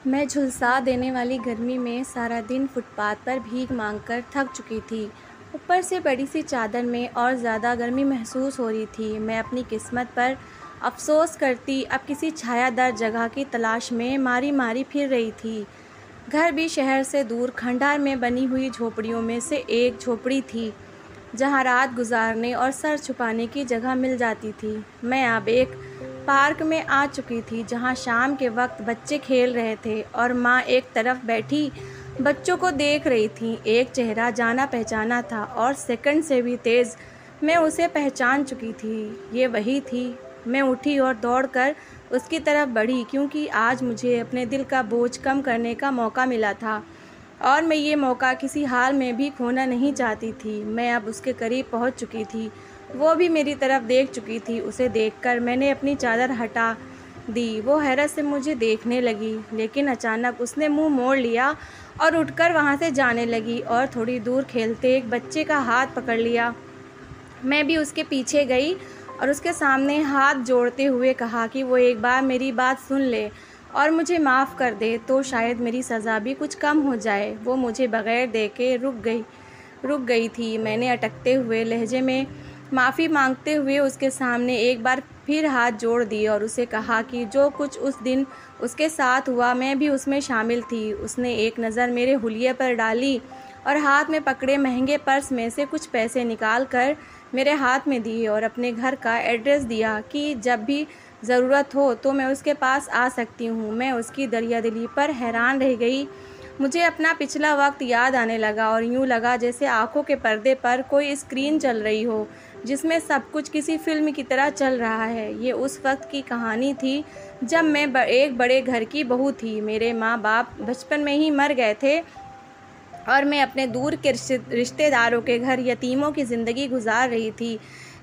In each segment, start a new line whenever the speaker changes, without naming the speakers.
मैं झुलसा देने वाली गर्मी में सारा दिन फुटपाथ पर भीख मांगकर थक चुकी थी। ऊपर से बड़ी सी चादर में और ज़्यादा गर्मी महसूस हो रही थी। मैं अपनी किस्मत पर अफसोस करती अब किसी छायादार जगह की तलाश में मारी मारी फिर रही थी। घर भी शहर से दूर खंडार में बनी हुई झोपड़ियों में से एक झोपड़ी थी, जहाँ रात गुजारने और सर छुपाने की जगह मिल जाती थी। मैं अब एक पार्क में आ चुकी थी, जहाँ शाम के वक्त बच्चे खेल रहे थे और माँ एक तरफ बैठी बच्चों को देख रही थी। एक चेहरा जाना पहचाना था और सेकंड से भी तेज़ मैं उसे पहचान चुकी थी। ये वही थी। मैं उठी और दौड़कर उसकी तरफ बढ़ी, क्योंकि आज मुझे अपने दिल का बोझ कम करने का मौका मिला था और मैं ये मौका किसी हाल में भी खोना नहीं चाहती थी। मैं अब उसके करीब पहुंच चुकी थी। वो भी मेरी तरफ देख चुकी थी। उसे देखकर मैंने अपनी चादर हटा दी। वो हैरत से मुझे देखने लगी, लेकिन अचानक उसने मुंह मोड़ लिया और उठकर वहां से जाने लगी और थोड़ी दूर खेलते एक बच्चे का हाथ पकड़ लिया। मैं भी उसके पीछे गई और उसके सामने हाथ जोड़ते हुए कहा कि वो एक बार मेरी बात सुन ले और मुझे माफ़ कर दे, तो शायद मेरी सज़ा भी कुछ कम हो जाए। वो मुझे बगैर देखे रुक गई थी। मैंने अटकते हुए लहजे में माफ़ी मांगते हुए उसके सामने एक बार फिर हाथ जोड़ दिए और उसे कहा कि जो कुछ उस दिन उसके साथ हुआ, मैं भी उसमें शामिल थी। उसने एक नज़र मेरे हुलिये पर डाली और हाथ में पकड़े महंगे पर्स में से कुछ पैसे निकाल कर मेरे हाथ में दिए और अपने घर का एड्रेस दिया कि जब भी ज़रूरत हो तो मैं उसके पास आ सकती हूँ। मैं उसकी दरियादिली पर हैरान रह गई। मुझे अपना पिछला वक्त याद आने लगा और यूँ लगा जैसे आंखों के पर्दे पर कोई स्क्रीन चल रही हो, जिसमें सब कुछ किसी फिल्म की तरह चल रहा है। ये उस वक्त की कहानी थी जब मैं एक बड़े घर की बहू थी। मेरे माँ बाप बचपन में ही मर गए थे और मैं अपने दूर के रिश्तेदारों के घर यतीमों की ज़िंदगी गुजार रही थी।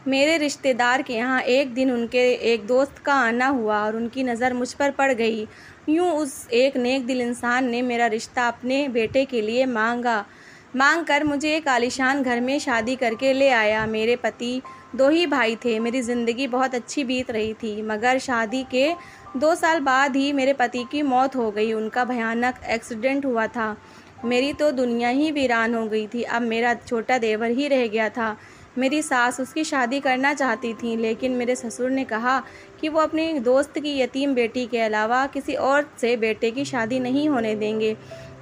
मेरे रिश्तेदार के यहाँ एक दिन उनके एक दोस्त का आना हुआ और उनकी नज़र मुझ पर पड़ गई। यूँ उस एक नेक दिल इंसान ने मेरा रिश्ता अपने बेटे के लिए मांग कर मुझे एक आलीशान घर में शादी करके ले आया। मेरे पति 2 ही भाई थे। मेरी ज़िंदगी बहुत अच्छी बीत रही थी, मगर शादी के 2 साल बाद ही मेरे पति की मौत हो गई। उनका भयानक एक्सीडेंट हुआ था। मेरी तो दुनिया ही वीरान हो गई थी। अब मेरा छोटा देवर ही रह गया था। मेरी सास उसकी शादी करना चाहती थी, लेकिन मेरे ससुर ने कहा कि वो अपनी दोस्त की यतीम बेटी के अलावा किसी और से बेटे की शादी नहीं होने देंगे।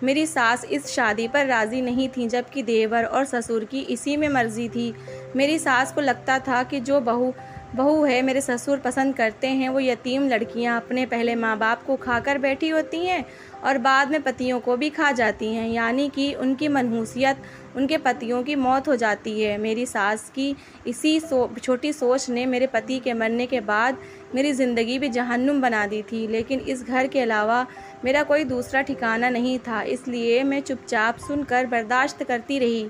मेरी सास इस शादी पर राज़ी नहीं थी, जबकि देवर और ससुर की इसी में मर्जी थी। मेरी सास को लगता था कि जो बहू है मेरे ससुर पसंद करते हैं, वो यतीम लड़कियां अपने पहले माँ बाप को खाकर बैठी होती हैं और बाद में पतियों को भी खा जाती हैं, यानी कि उनकी मनहूसियत उनके पतियों की मौत हो जाती है। मेरी सास की इसी छोटी सोच ने मेरे पति के मरने के बाद मेरी ज़िंदगी भी जहन्नुम बना दी थी। लेकिन इस घर के अलावा मेरा कोई दूसरा ठिकाना नहीं था, इसलिए मैं चुपचाप सुनकर बर्दाश्त करती रही।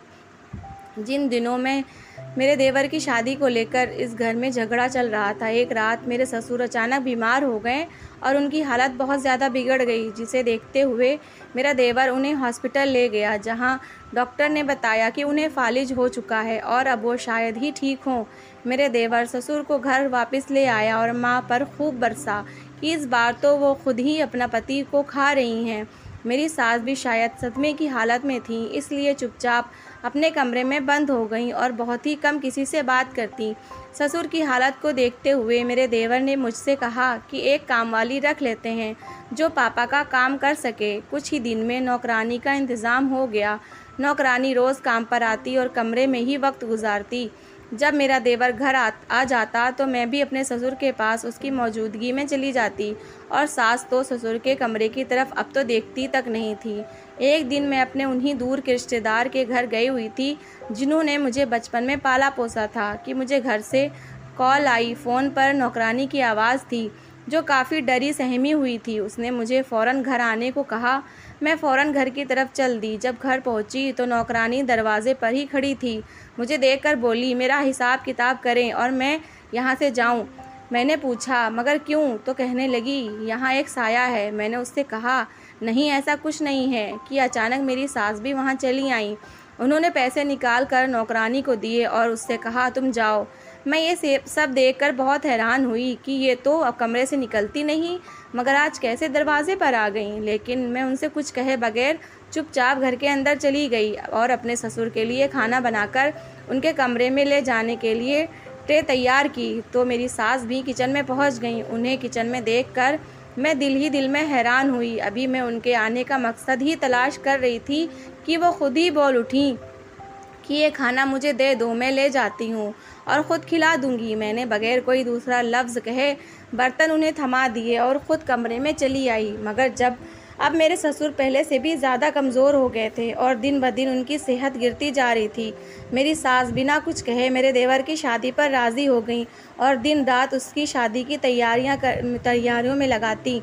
जिन दिनों में मेरे देवर की शादी को लेकर इस घर में झगड़ा चल रहा था, एक रात मेरे ससुर अचानक बीमार हो गए और उनकी हालत बहुत ज़्यादा बिगड़ गई, जिसे देखते हुए मेरा देवर उन्हें हॉस्पिटल ले गया, जहां डॉक्टर ने बताया कि उन्हें फालिज हो चुका है और अब वो शायद ही ठीक हों। मेरे देवर ससुर को घर वापस ले आया और माँ पर खूब बरसा कि इस बार तो वो खुद ही अपना पति को खा रही हैं। मेरी सास भी शायद सदमे की हालत में थी, इसलिए चुपचाप अपने कमरे में बंद हो गईं और बहुत ही कम किसी से बात करती। ससुर की हालत को देखते हुए मेरे देवर ने मुझसे कहा कि एक कामवाली रख लेते हैं जो पापा का काम कर सके। कुछ ही दिन में नौकरानी का इंतज़ाम हो गया। नौकरानी रोज़ काम पर आती और कमरे में ही वक्त गुजारती। जब मेरा देवर घर आ जाता तो मैं भी अपने ससुर के पास उसकी मौजूदगी में चली जाती और सास तो ससुर के कमरे की तरफ अब तो देखती तक नहीं थी। एक दिन मैं अपने उन्हीं दूर के रिश्तेदार के घर गई हुई थी, जिन्होंने मुझे बचपन में पाला पोसा था, कि मुझे घर से कॉल आई। फ़ोन पर नौकरानी की आवाज़ थी, जो काफ़ी डरी सहमी हुई थी। उसने मुझे फ़ौरन घर आने को कहा। मैं फ़ौरन घर की तरफ चल दी। जब घर पहुंची तो नौकरानी दरवाजे पर ही खड़ी थी। मुझे देखकर बोली, मेरा हिसाब किताब करें और मैं यहाँ से जाऊँ। मैंने पूछा, मगर क्यों? तो कहने लगी, यहाँ एक साया है। मैंने उससे कहा, नहीं ऐसा कुछ नहीं है, कि अचानक मेरी सास भी वहाँ चली आई। उन्होंने पैसे निकाल कर नौकरानी को दिए और उससे कहा, तुम जाओ। मैं ये सब देखकर बहुत हैरान हुई कि ये तो अब कमरे से निकलती नहीं, मगर आज कैसे दरवाजे पर आ गईं। लेकिन मैं उनसे कुछ कहे बगैर चुपचाप घर के अंदर चली गई और अपने ससुर के लिए खाना बनाकर उनके कमरे में ले जाने के लिए ट्रे तैयार की। तो मेरी सास भी किचन में पहुंच गईं। उन्हें किचन में देखकर मैं दिल ही दिल में हैरान हुई। अभी मैं उनके आने का मकसद ही तलाश कर रही थी कि वो खुद ही बोल उठीं कि ये खाना मुझे दे दो, मैं ले जाती हूँ और ख़ुद खिला दूँगी। मैंने बगैर कोई दूसरा लफ्ज़ कहे बर्तन उन्हें थमा दिए और ख़ुद कमरे में चली आई। मगर अब मेरे ससुर पहले से भी ज़्यादा कमज़ोर हो गए थे और दिन ब दिन उनकी सेहत गिरती जा रही थी। मेरी सास बिना कुछ कहे मेरे देवर की शादी पर राज़ी हो गई और दिन रात उसकी शादी की तैयारियों में लगाती।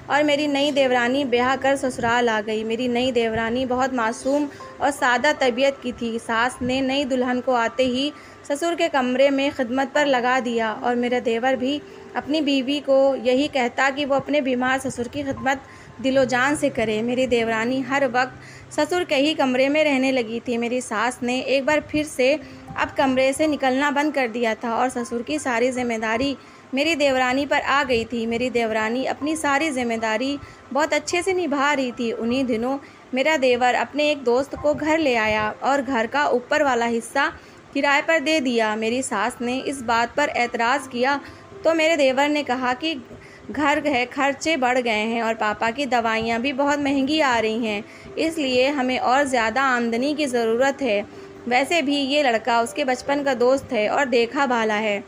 और मेरी नई देवरानी ब्याह कर ससुराल आ गई। मेरी नई देवरानी बहुत मासूम और सादा तबीयत की थी। सास ने नई दुल्हन को आते ही ससुर के कमरे में खिदमत पर लगा दिया और मेरा देवर भी अपनी बीवी को यही कहता कि वो अपने बीमार ससुर की खिदमत दिलो जान से करे। मेरी देवरानी हर वक्त ससुर के ही कमरे में रहने लगी थी। मेरी सास ने एक बार फिर से अब कमरे से निकलना बंद कर दिया था और ससुर की सारी जिम्मेदारी मेरी देवरानी पर आ गई थी। मेरी देवरानी अपनी सारी जिम्मेदारी बहुत अच्छे से निभा रही थी। उन्हीं दिनों मेरा देवर अपने एक दोस्त को घर ले आया और घर का ऊपर वाला हिस्सा किराए पर दे दिया। मेरी सास ने इस बात पर एतराज़ किया तो मेरे देवर ने कहा कि घर है, खर्चे बढ़ गए हैं और पापा की दवाइयाँ भी बहुत महंगी आ रही हैं, इसलिए हमें और ज़्यादा आमदनी की ज़रूरत है। वैसे भी ये लड़का उसके बचपन का दोस्त है और देखा भाला है।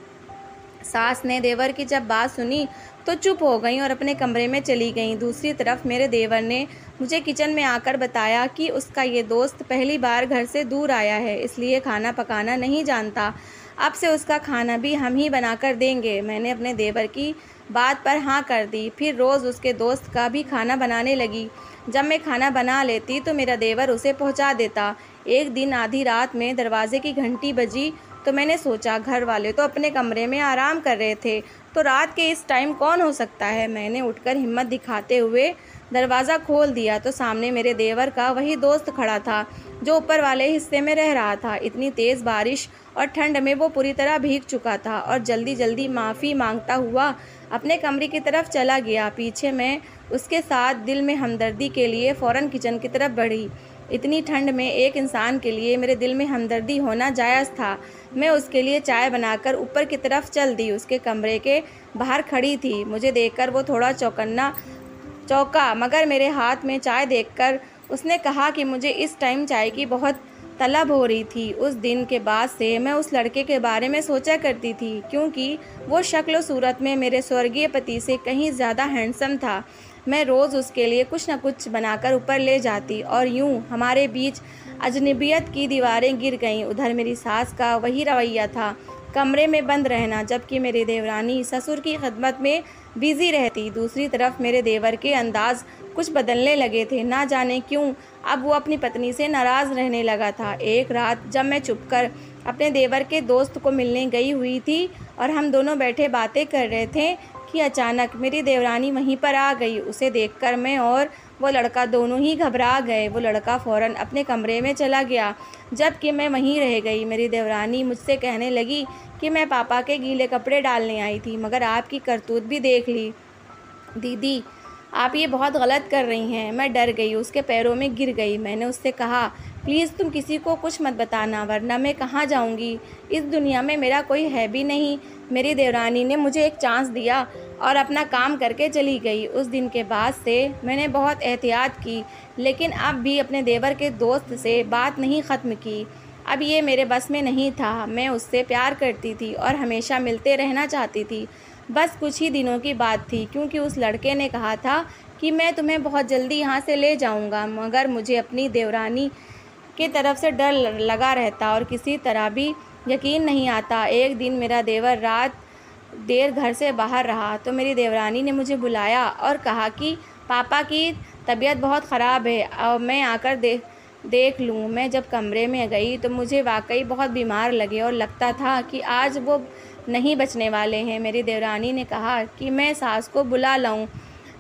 सास ने देवर की जब बात सुनी तो चुप हो गई और अपने कमरे में चली गई। दूसरी तरफ मेरे देवर ने मुझे किचन में आकर बताया कि उसका ये दोस्त पहली बार घर से दूर आया है, इसलिए खाना पकाना नहीं जानता। अब से उसका खाना भी हम ही बनाकर देंगे। मैंने अपने देवर की बात पर हाँ कर दी। फिर रोज़ उसके दोस्त का भी खाना बनाने लगी। जब मैं खाना बना लेती तो मेरा देवर उसे पहुंचा देता। एक दिन आधी रात में दरवाजे की घंटी बजी तो मैंने सोचा घर वाले तो अपने कमरे में आराम कर रहे थे, तो रात के इस टाइम कौन हो सकता है। मैंने उठकर हिम्मत दिखाते हुए दरवाज़ा खोल दिया तो सामने मेरे देवर का वही दोस्त खड़ा था जो ऊपर वाले हिस्से में रह रहा था। इतनी तेज़ बारिश और ठंड में वो पूरी तरह भीग चुका था और जल्दी जल्दी माफ़ी मांगता हुआ अपने कमरे की तरफ चला गया। पीछे मैं उसके साथ दिल में हमदर्दी के लिए फ़ौरन किचन की तरफ बढ़ी। इतनी ठंड में एक इंसान के लिए मेरे दिल में हमदर्दी होना जायज़ था। मैं उसके लिए चाय बनाकर ऊपर की तरफ चल दी। उसके कमरे के बाहर खड़ी थी। मुझे देखकर वो थोड़ा चौंका, मगर मेरे हाथ में चाय देखकर उसने कहा कि मुझे इस टाइम चाय की बहुत तलब हो रही थी। उस दिन के बाद से मैं उस लड़के के बारे में सोचा करती थी, क्योंकि वो शक्ल सूरत में मेरे स्वर्गीय पति से कहीं ज़्यादा हैंडसम था। मैं रोज़ उसके लिए कुछ न कुछ बनाकर ऊपर ले जाती और यूं हमारे बीच अजनबियत की दीवारें गिर गईं। उधर मेरी सास का वही रवैया था, कमरे में बंद रहना, जबकि मेरी देवरानी ससुर की खिदमत में बिज़ी रहती। दूसरी तरफ मेरे देवर के अंदाज कुछ बदलने लगे थे। ना जाने क्यों अब वो अपनी पत्नी से नाराज़ रहने लगा था। एक रात जब मैं चुपकर अपने देवर के दोस्त को मिलने गई हुई थी और हम दोनों बैठे बातें कर रहे थे कि अचानक मेरी देवरानी वहीं पर आ गई। उसे देखकर मैं और वो लड़का दोनों ही घबरा गए। वो लड़का फ़ौरन अपने कमरे में चला गया, जबकि मैं वहीं रह गई। मेरी देवरानी मुझसे कहने लगी कि मैं पापा के गीले कपड़े डालने आई थी, मगर आपकी करतूत भी देख ली। दीदी, आप ये बहुत गलत कर रही हैं। मैं डर गई, उसके पैरों में गिर गई। मैंने उससे कहा, प्लीज़ तुम किसी को कुछ मत बताना, वरना मैं कहाँ जाऊँगी। इस दुनिया में मेरा कोई है भी नहीं। मेरी देवरानी ने मुझे एक चांस दिया और अपना काम करके चली गई। उस दिन के बाद से मैंने बहुत एहतियात की, लेकिन अब भी अपने देवर के दोस्त से बात नहीं ख़त्म की। अब ये मेरे बस में नहीं था। मैं उससे प्यार करती थी और हमेशा मिलते रहना चाहती थी। बस कुछ ही दिनों की बात थी, क्योंकि उस लड़के ने कहा था कि मैं तुम्हें बहुत जल्दी यहाँ से ले जाऊँगा, मगर मुझे अपनी देवरानी की तरफ से डर लगा रहता और किसी तरह भी यकीन नहीं आता। एक दिन मेरा देवर रात देर घर से बाहर रहा तो मेरी देवरानी ने मुझे बुलाया और कहा कि पापा की तबीयत बहुत ख़राब है और मैं आकर देख लूँ। मैं जब कमरे में गई तो मुझे वाकई बहुत बीमार लगे और लगता था कि आज वो नहीं बचने वाले हैं। मेरी देवरानी ने कहा कि मैं सास को बुला लाऊं।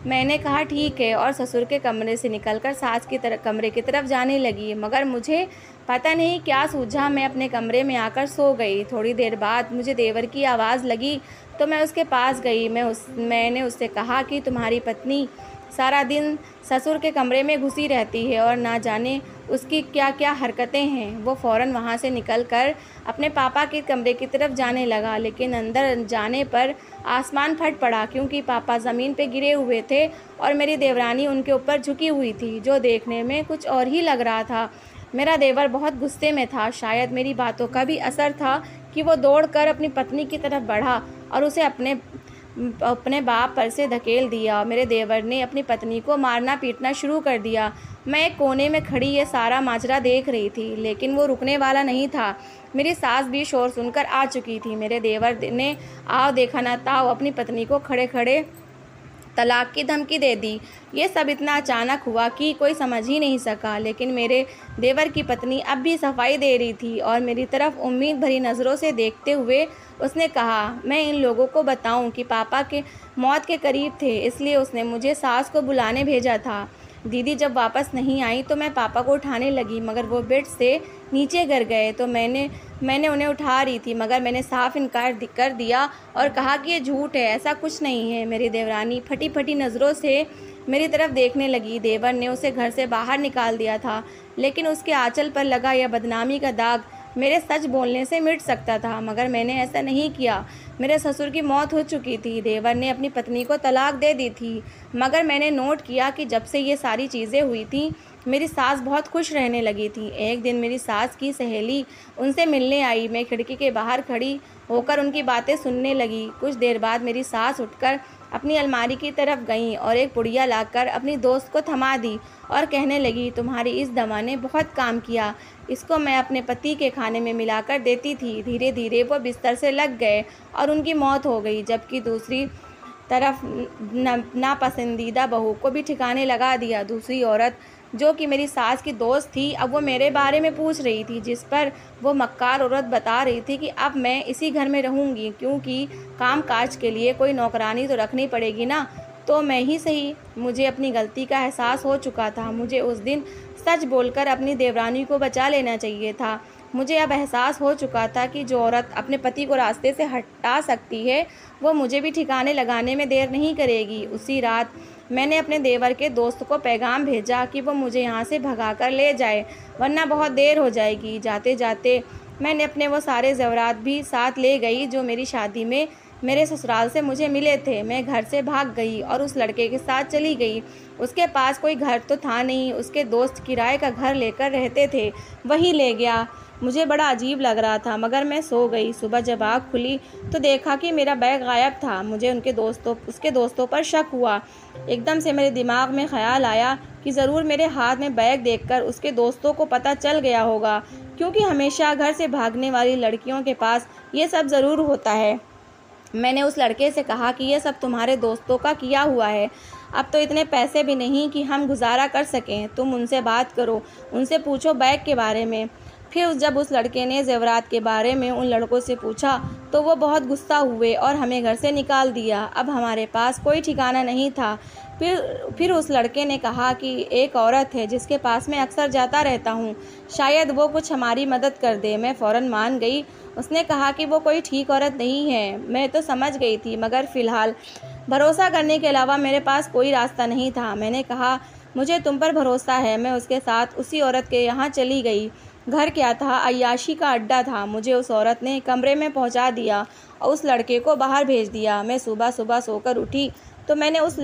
मैंने कहा ठीक है और ससुर के कमरे से निकलकर सास की कमरे की तरफ जाने लगी, मगर मुझे पता नहीं क्या सूझा, मैं अपने कमरे में आकर सो गई। थोड़ी देर बाद मुझे देवर की आवाज़ लगी तो मैं उसके पास गई। मैंने उससे कहा कि तुम्हारी पत्नी सारा दिन ससुर के कमरे में घुसी रहती है और ना जाने उसकी क्या क्या हरकतें हैं। वो फ़ौरन वहाँ से निकलकर अपने पापा के कमरे की तरफ जाने लगा, लेकिन अंदर जाने पर आसमान फट पड़ा, क्योंकि पापा ज़मीन पे गिरे हुए थे और मेरी देवरानी उनके ऊपर झुकी हुई थी, जो देखने में कुछ और ही लग रहा था। मेरा देवर बहुत गुस्से में था। शायद मेरी बातों का भी असर था कि वो दौड़कर अपनी पत्नी की तरफ बढ़ा और उसे अपने बाप पर से धकेल दिया। मेरे देवर ने अपनी पत्नी को मारना पीटना शुरू कर दिया। मैं एक कोने में खड़ी ये सारा माजरा देख रही थी, लेकिन वो रुकने वाला नहीं था। मेरी सास भी शोर सुनकर आ चुकी थी। मेरे देवर ने आओ देखा ना ताओ अपनी पत्नी को खड़े खड़े तलाक की धमकी दे दी। ये सब इतना अचानक हुआ कि कोई समझ ही नहीं सका, लेकिन मेरे देवर की पत्नी अब भी सफाई दे रही थी और मेरी तरफ उम्मीद भरी नज़रों से देखते हुए उसने कहा, मैं इन लोगों को बताऊं कि पापा के मौत के करीब थे, इसलिए उसने मुझे सास को बुलाने भेजा था। दीदी जब वापस नहीं आई तो मैं पापा को उठाने लगी, मगर वो बेड से नीचे गिर गए। तो मैंने उन्हें उठा रही थी, मगर मैंने साफ इनकार कर दिया और कहा कि ये झूठ है, ऐसा कुछ नहीं है। मेरी देवरानी फटी फटी नज़रों से मेरी तरफ देखने लगी। देवर ने उसे घर से बाहर निकाल दिया था, लेकिन उसके आंचल पर लगा यह बदनामी का दाग मेरे सच बोलने से मिट सकता था, मगर मैंने ऐसा नहीं किया। मेरे ससुर की मौत हो चुकी थी, देवर ने अपनी पत्नी को तलाक दे दी थी, मगर मैंने नोट किया कि जब से ये सारी चीज़ें हुई थी मेरी सास बहुत खुश रहने लगी थी। एक दिन मेरी सास की सहेली उनसे मिलने आई। मैं खिड़की के बाहर खड़ी होकर उनकी बातें सुनने लगी। कुछ देर बाद मेरी सास उठकर अपनी अलमारी की तरफ गईं और एक पुड़िया लाकर अपनी दोस्त को थमा दी और कहने लगी, तुम्हारी इस दवा ने बहुत काम किया। इसको मैं अपने पति के खाने में मिलाकर देती थी। धीरे धीरे वो बिस्तर से लग गए और उनकी मौत हो गई। जबकि दूसरी तरफ नापसंदीदा बहू को भी ठिकाने लगा दिया। दूसरी औरत जो कि मेरी सास की दोस्त थी, अब वो मेरे बारे में पूछ रही थी, जिस पर वो मक्कार औरत बता रही थी कि अब मैं इसी घर में रहूंगी, क्योंकि काम काज के लिए कोई नौकरानी तो रखनी पड़ेगी ना। तो मैं ही सही। मुझे अपनी गलती का एहसास हो चुका था। मुझे उस दिन सच बोलकर अपनी देवरानी को बचा लेना चाहिए था। मुझे अब एहसास हो चुका था कि जो औरत अपने पति को रास्ते से हटा सकती है, वो मुझे भी ठिकाने लगाने में देर नहीं करेगी। उसी रात मैंने अपने देवर के दोस्त को पैगाम भेजा कि वो मुझे यहाँ से भगाकर ले जाए, वरना बहुत देर हो जाएगी। जाते जाते मैंने अपने वो सारे ज़ेवरात भी साथ ले गई जो मेरी शादी में मेरे ससुराल से मुझे मिले थे। मैं घर से भाग गई और उस लड़के के साथ चली गई। उसके पास कोई घर तो था नहीं, उसके दोस्त किराए का घर लेकर रहते थे, वहीं ले गया। मुझे बड़ा अजीब लग रहा था, मगर मैं सो गई। सुबह जब आँख खुली तो देखा कि मेरा बैग गायब था। मुझे उसके दोस्तों पर शक हुआ। एकदम से मेरे दिमाग में ख्याल आया कि ज़रूर मेरे हाथ में बैग देखकर उसके दोस्तों को पता चल गया होगा, क्योंकि हमेशा घर से भागने वाली लड़कियों के पास ये सब ज़रूर होता है। मैंने उस लड़के से कहा कि ये सब तुम्हारे दोस्तों का किया हुआ है। अब तो इतने पैसे भी नहीं कि हम गुजारा कर सकें। तुम उनसे बात करो, उनसे पूछो बैग के बारे में। फिर जब उस लड़के ने ज़ेवरात के बारे में उन लड़कों से पूछा तो वो बहुत गुस्सा हुए और हमें घर से निकाल दिया। अब हमारे पास कोई ठिकाना नहीं था। फिर उस लड़के ने कहा कि एक औरत है जिसके पास मैं अक्सर जाता रहता हूँ, शायद वो कुछ हमारी मदद कर दे। मैं फ़ौरन मान गई। उसने कहा कि वो कोई ठीक औरत नहीं है। मैं तो समझ गई थी, मगर फ़िलहाल भरोसा करने के अलावा मेरे पास कोई रास्ता नहीं था। मैंने कहा, मुझे तुम पर भरोसा है। मैं उसके साथ उसी औरत के यहाँ चली गई। घर क्या था, अय्याशी का अड्डा था। मुझे उस औरत ने कमरे में पहुँचा दिया और उस लड़के को बाहर भेज दिया। मैं सुबह सुबह सोकर उठी तो मैंने उस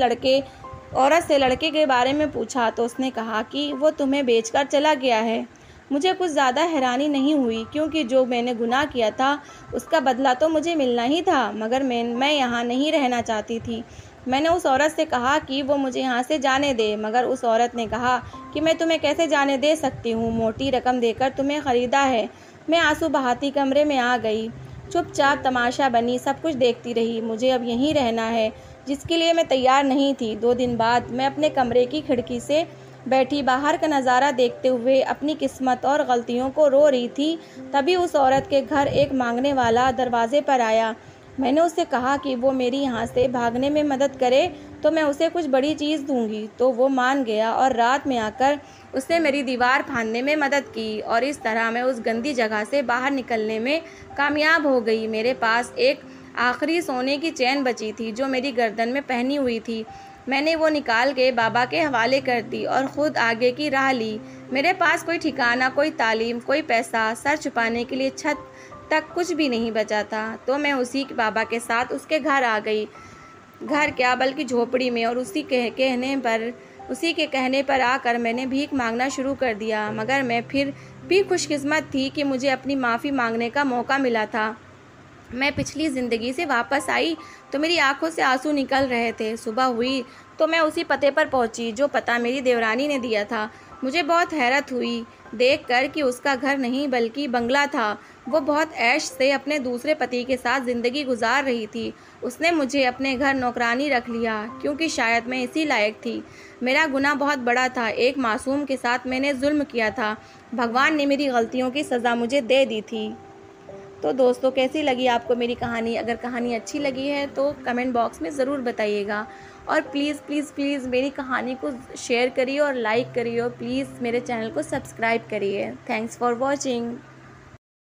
औरत से लड़के के बारे में पूछा तो उसने कहा कि वो तुम्हें बेचकर चला गया है। मुझे कुछ ज़्यादा हैरानी नहीं हुई, क्योंकि जो मैंने गुनाह किया था उसका बदला तो मुझे मिलना ही था, मगर मैं यहाँ नहीं रहना चाहती थी। मैंने उस औरत से कहा कि वो मुझे यहाँ से जाने दे, मगर उस औरत ने कहा कि मैं तुम्हें कैसे जाने दे सकती हूँ, मोटी रकम देकर तुम्हें ख़रीदा है। मैं आंसू बहाती कमरे में आ गई, चुपचाप तमाशा बनी सब कुछ देखती रही। मुझे अब यहीं रहना है, जिसके लिए मैं तैयार नहीं थी। 2 दिन बाद मैं अपने कमरे की खिड़की से बैठी बाहर का नज़ारा देखते हुए अपनी किस्मत और गलतियों को रो रही थी। तभी उस औरत के घर एक मांगने वाला दरवाजे पर आया। मैंने उससे कहा कि वो मेरी यहाँ से भागने में मदद करे तो मैं उसे कुछ बड़ी चीज़ दूंगी। तो वो मान गया और रात में आकर उसने मेरी दीवार फाड़ने में मदद की और इस तरह मैं उस गंदी जगह से बाहर निकलने में कामयाब हो गई। मेरे पास एक आखिरी सोने की चेन बची थी जो मेरी गर्दन में पहनी हुई थी। मैंने वो निकाल के बाबा के हवाले कर दी और ख़ुद आगे की राह ली। मेरे पास कोई ठिकाना, कोई तालीम, कोई पैसा, सर छुपाने के लिए छत तक कुछ भी नहीं बचा था। तो मैं उसी बाबा के साथ उसके घर आ गई। घर क्या बल्कि झोपड़ी में, और उसी के कहने पर आकर मैंने भीख मांगना शुरू कर दिया। मगर मैं फिर भी खुशकिस्मत थी कि मुझे अपनी माफ़ी मांगने का मौका मिला था। मैं पिछली ज़िंदगी से वापस आई तो मेरी आंखों से आंसू निकल रहे थे। सुबह हुई तो मैं उसी पते पर पहुंची जो पता मेरी देवरानी ने दिया था। मुझे बहुत हैरत हुई देखकर कि उसका घर नहीं बल्कि बंगला था। वो बहुत ऐश से अपने दूसरे पति के साथ ज़िंदगी गुजार रही थी। उसने मुझे अपने घर नौकरानी रख लिया क्योंकि शायद मैं इसी लायक थी। मेरा गुनाह बहुत बड़ा था। एक मासूम के साथ मैंने जुल्म किया था। भगवान ने मेरी गलतियों की सज़ा मुझे दे दी थी। तो दोस्तों, कैसी लगी आपको मेरी कहानी? अगर कहानी अच्छी लगी है तो कमेंट बॉक्स में ज़रूर बताइएगा। और प्लीज़ प्लीज़ प्लीज़ मेरी कहानी को शेयर करिए और लाइक करिए और प्लीज़ मेरे चैनल को सब्सक्राइब करिए। Thanks for watching.